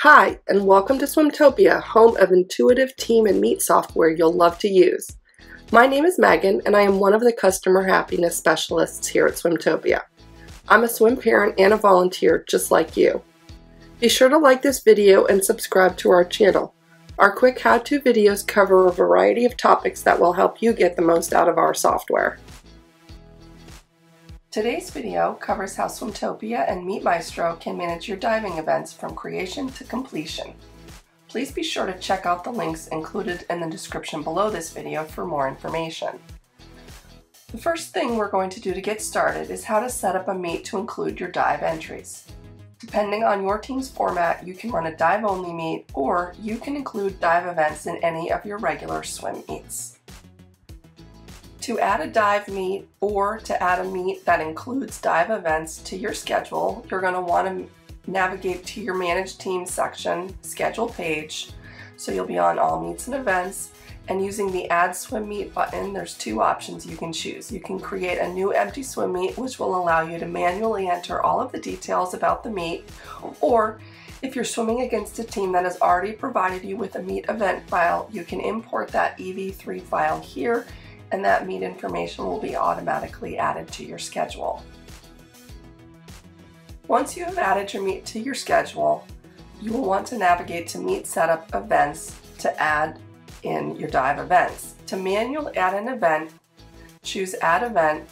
Hi, and welcome to SwimTopia, home of intuitive team and meet software you'll love to use. My name is Megan, and I am one of the customer happiness specialists here at SwimTopia. I'm a swim parent and a volunteer just like you. Be sure to like this video and subscribe to our channel. Our quick how-to videos cover a variety of topics that will help you get the most out of our software. Today's video covers how SwimTopia and Meet Maestro can manage your diving events from creation to completion. Please be sure to check out the links included in the description below this video for more information. The first thing we're going to do to get started is how to set up a meet to include your dive entries. Depending on your team's format, you can run a dive-only meet, or you can include dive events in any of your regular swim meets. To add a dive meet or to add a meet that includes dive events to your schedule, you're going to want to navigate to your Manage Team section, Schedule page. So you'll be on All Meets and Events, and using the Add Swim Meet button, there's two options you can choose. You can create a new empty swim meet, which will allow you to manually enter all of the details about the meet, or if you're swimming against a team that has already provided you with a meet event file, you can import that EV3 file here, and that meet information will be automatically added to your schedule. Once you have added your meet to your schedule, you will want to navigate to Meet Setup Events to add in your dive events. To manually add an event, choose Add Event,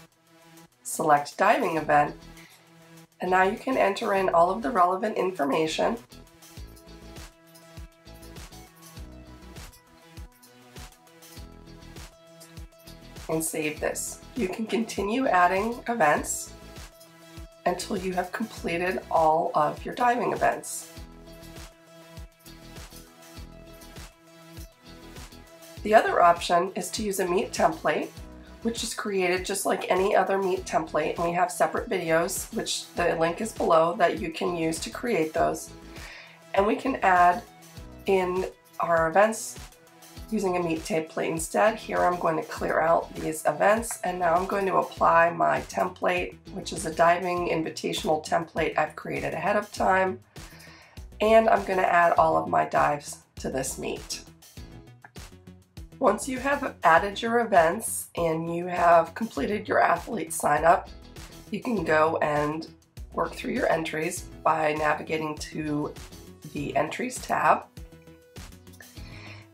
select Diving Event, and now you can enter in all of the relevant information. And save this. You can continue adding events until you have completed all of your diving events. The other option is to use a meet template, which is created just like any other meet template, and we have separate videos, which the link is below, that you can use to create those. And we can add in our events using a meet template instead. Here I'm going to clear out these events, and now I'm going to apply my template, which is a diving invitational template I've created ahead of time, and I'm going to add all of my dives to this meet. Once you have added your events and you have completed your athlete sign up, you can go and work through your entries by navigating to the Entries tab.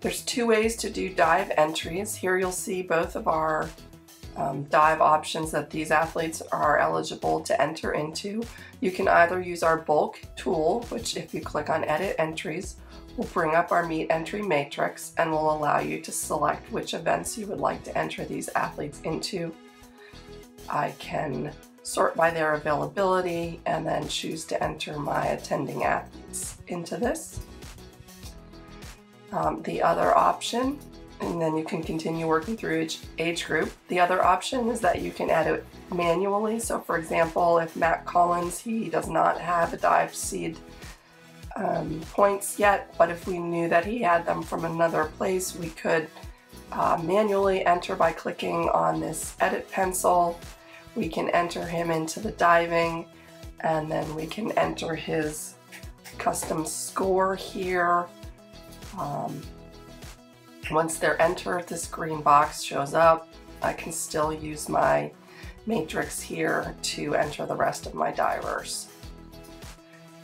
There's two ways to do dive entries. Here you'll see both of our dive options that these athletes are eligible to enter into. You can either use our bulk tool, which if you click on Edit Entries, will bring up our meet entry matrix and will allow you to select which events you would like to enter these athletes into. I can sort by their availability and then choose to enter my attending athletes into this. The other option, and then you can continue working through each age group. The other option is that you can add it manually. So for example, if Matt Collins, he does not have a dive seed points yet, but if we knew that he had them from another place, we could manually enter by clicking on this edit pencil. We can enter him into the diving, and then we can enter his custom score here. Once they're entered, this green box shows up. I can still use my matrix here to enter the rest of my divers.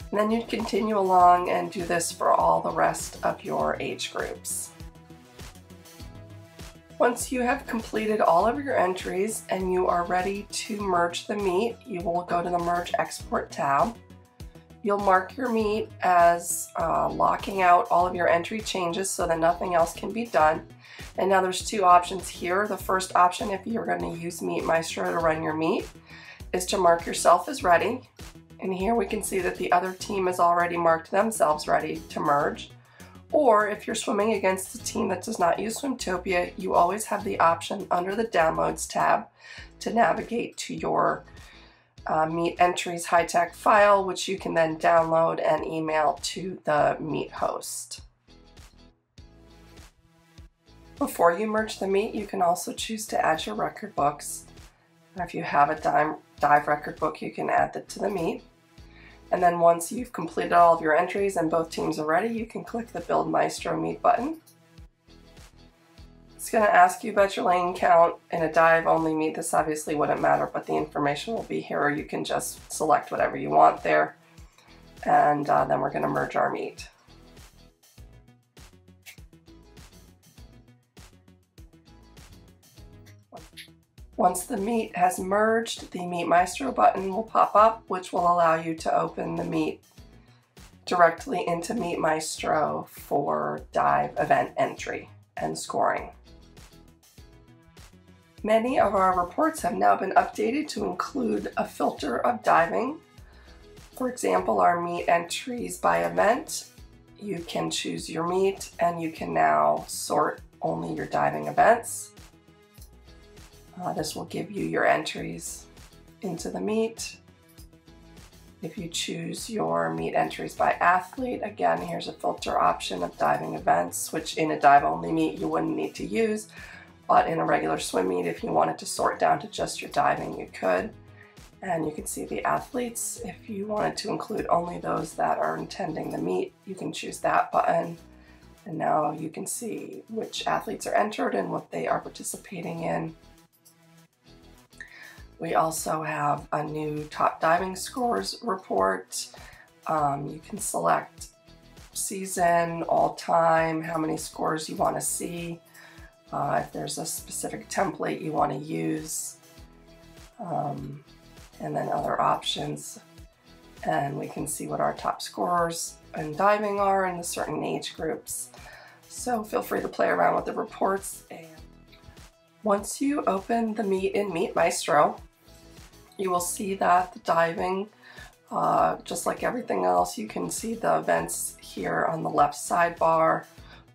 And then you continue along and do this for all the rest of your age groups. Once you have completed all of your entries and you are ready to merge the meet, you will go to the Merge Export tab. You'll mark your meet as locking out all of your entry changes so that nothing else can be done. And now there's two options here. The first option, if you're going to use Meet Maestro to run your meet, is to mark yourself as ready. And here we can see that the other team has already marked themselves ready to merge. Or if you're swimming against a team that does not use SwimTopia, you always have the option under the Downloads tab to navigate to your Meet Entries high-tech file, which you can then download and email to the Meet host. Before you merge the meet, you can also choose to add your record books. And if you have a dive record book, you can add that to the meet. And then once you've completed all of your entries and both teams are ready, you can click the Build Maestro Meet button. It's going to ask you about your lane count. In a dive-only meet, this obviously wouldn't matter, but the information will be here. You can just select whatever you want there. And then we're going to merge our meet. Once the meet has merged, the Meet Maestro button will pop up, which will allow you to open the meet directly into Meet Maestro for dive event entry and scoring. Many of our reports have now been updated to include a filter of diving. For example, our meet entries by event, you can choose your meet and you can now sort only your diving events. This will give you your entries into the meet. If you choose your meet entries by athlete, again, here's a filter option of diving events, which in a dive-only meet you wouldn't need to use, but in a regular swim meet, if you wanted to sort down to just your diving, you could. And you can see the athletes. If you wanted to include only those that are attending the meet, you can choose that button. And now you can see which athletes are entered and what they are participating in. We also have a new top diving scores report. You can select season, all time, how many scores you want to see, if there's a specific template you want to use, and then other options. And we can see what our top scorers in diving are in the certain age groups. So feel free to play around with the reports. And once you open the meet in Meet Maestro, you will see that the diving, just like everything else, you can see the events here on the left sidebar.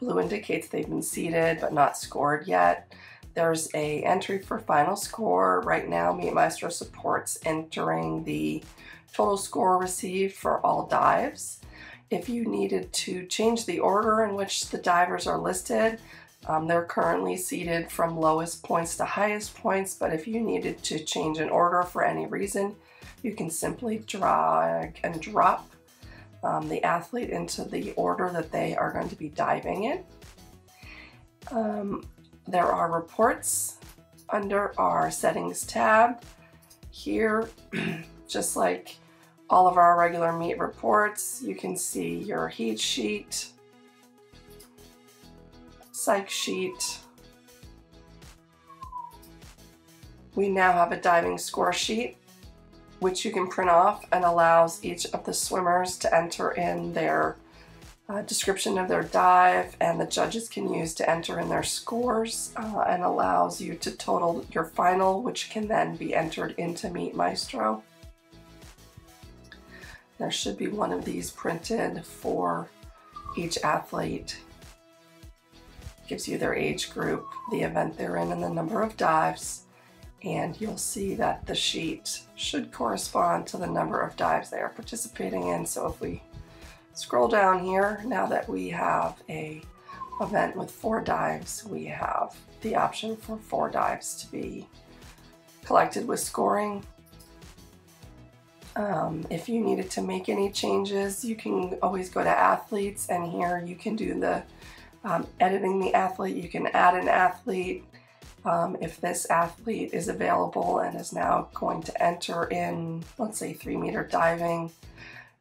Blue indicates they've been seeded but not scored yet. There's an entry for final score. Right now, Meet Maestro supports entering the total score received for all dives. If you needed to change the order in which the divers are listed, they're currently seeded from lowest points to highest points, but if you needed to change an order for any reason, you can simply drag and drop the athlete into the order that they are going to be diving in. There are reports under our settings tab. Here, just like all of our regular meet reports, you can see your heat sheet, psych sheet. We now have a diving score sheet, which you can print off and allows each of the swimmers to enter in their description of their dive, and the judges can use to enter in their scores, and allows you to total your final, which can then be entered into Meet Maestro. There should be one of these printed for each athlete. Gives you their age group, the event they're in, and the number of dives. And you'll see that the sheet should correspond to the number of dives they are participating in. So if we scroll down here, now that we have an event with 4 dives, we have the option for 4 dives to be collected with scoring. If you needed to make any changes, you can always go to athletes, and here you can do the editing the athlete. You can add an athlete. If this athlete is available and is now going to enter in, let's say 3-meter diving,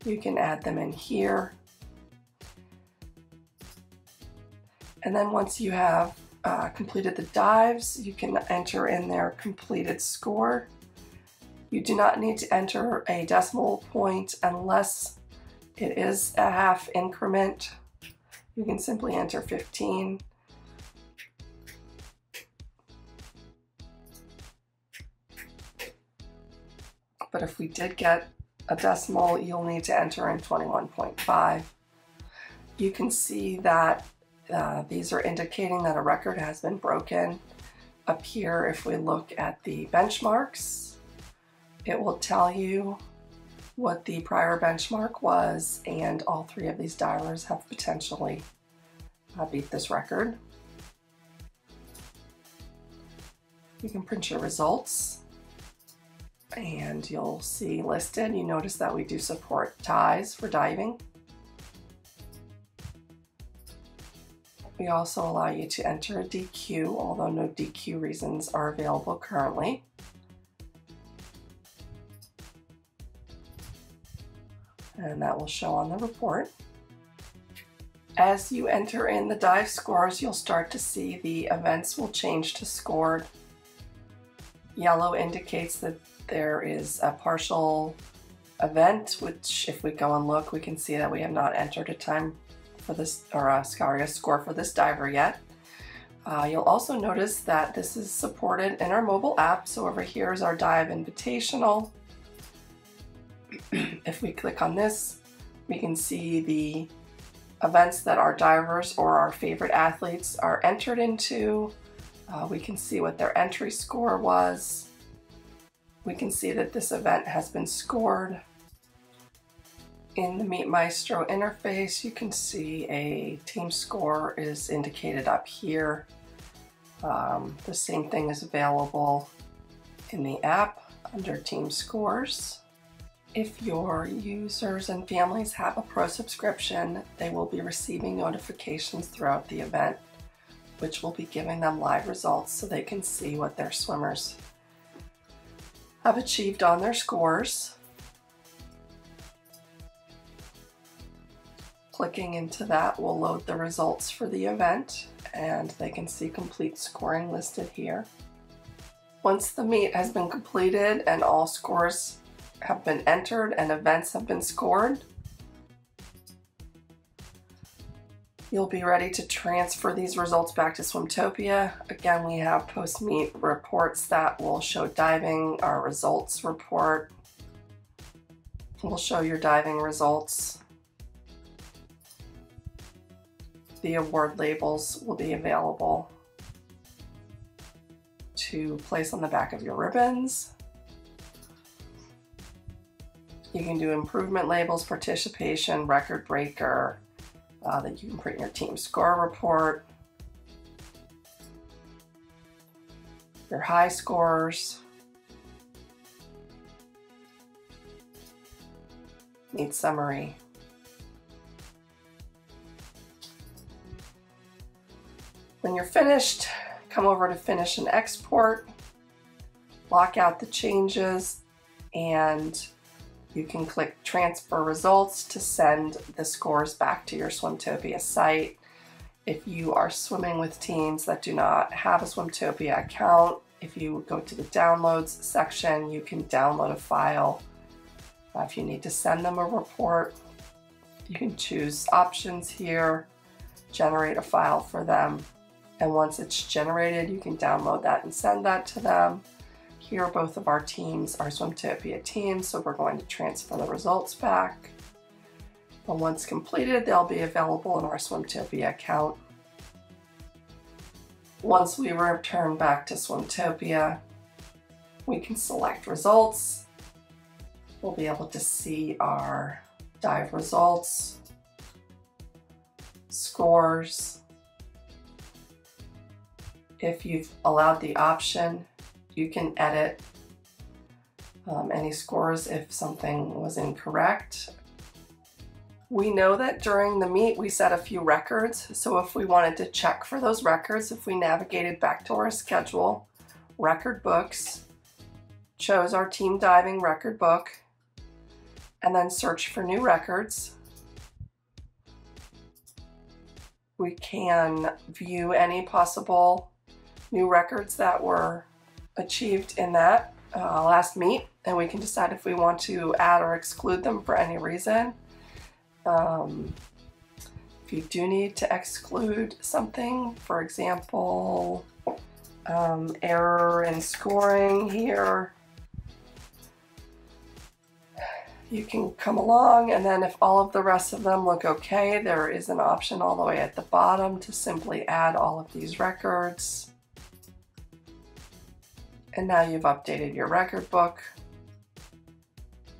you can add them in here. And then once you have completed the dives, you can enter in their completed score. You do not need to enter a decimal point unless it is a half increment. You can simply enter 15. But if we did get a decimal, you'll need to enter in 21.5. You can see that these are indicating that a record has been broken. Up here, if we look at the benchmarks, it will tell you what the prior benchmark was, and all 3 of these divers have potentially beat this record. You can print your results. And you'll see listed, you notice that we do support ties for diving. We also allow you to enter a DQ, although no DQ reasons are available currently. And that will show on the report. As you enter in the dive scores, you'll start to see the events will change to scored. Yellow indicates that there is a partial event, which if we go and look, we can see that we have not entered a time for this, or a score for this diver yet. You'll also notice that this is supported in our mobile app. So over here is our dive invitational. If we click on this, we can see the events that our divers or our favorite athletes are entered into. We can see what their entry score was. We can see that this event has been scored. In the Meet Maestro interface, you can see a team score is indicated up here. The same thing is available in the app under team scores. If your users and families have a pro subscription, they will be receiving notifications throughout the event, which will be giving them live results so they can see what their swimmers have achieved on their scores. Clicking into that will load the results for the event, and they can see complete scoring listed here. Once the meet has been completed and all scores have been entered and events have been scored, you'll be ready to transfer these results back to SwimTopia. Again, we have post-meet reports that will show diving. Our results report will show your diving results. The award labels will be available to place on the back of your ribbons. You can do improvement labels, participation, record breaker, that you can print your team score report, your high scores, meet summary. When you're finished, come over to Finish and Export, lock out the changes, and you can click Transfer Results to send the scores back to your SwimTopia site. If you are swimming with teams that do not have a SwimTopia account, if you go to the Downloads section, you can download a file. If you need to send them a report, you can choose options here, generate a file for them. And once it's generated, you can download that and send that to them. Here, both of our teams are SwimTopia teams, so we're going to transfer the results back. And once completed, they'll be available in our SwimTopia account. Once we return back to SwimTopia, we can select results. We'll be able to see our dive results, scores. If you've allowed the option, you can edit any scores if something was incorrect. We know that during the meet we set a few records, so if we wanted to check for those records, if we navigated back to our schedule, record books, chose our team diving record book, and then search for new records, we can view any possible new records that were achieved in that last meet, and we can decide if we want to add or exclude them for any reason. If you do need to exclude something, for example, error in scoring here, you can come along, and then if all of the rest of them look okay, there is an option all the way at the bottom to simply add all of these records. And now you've updated your record book.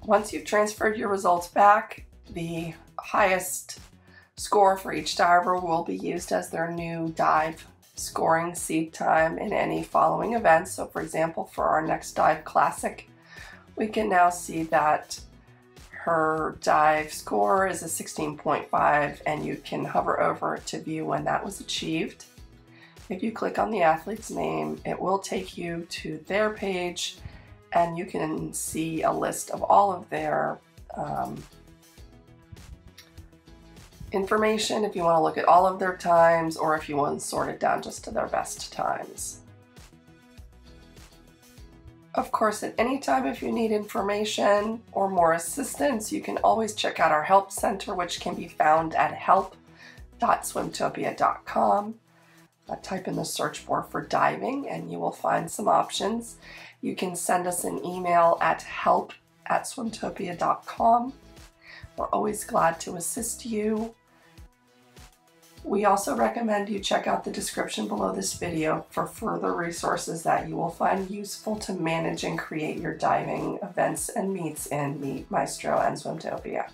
Once you've transferred your results back, the highest score for each diver will be used as their new dive scoring seed time in any following events. So for example, for our next dive classic, We can now see that her dive score is a 16.5, and you can hover over it to view when that was achieved. If you click on the athlete's name, it will take you to their page, and you can see a list of all of their information if you want to look at all of their times, or if you want to sort it down just to their best times. Of course, at any time if you need information or more assistance, you can always check out our Help Center, which can be found at help.swimtopia.com. Type in the search bar for diving and you will find some options. You can send us an email at help@swimtopia.com. We're always glad to assist you. We also recommend you check out the description below this video for further resources that you will find useful to manage and create your diving events and meets in Meet, Maestro, and SwimTopia.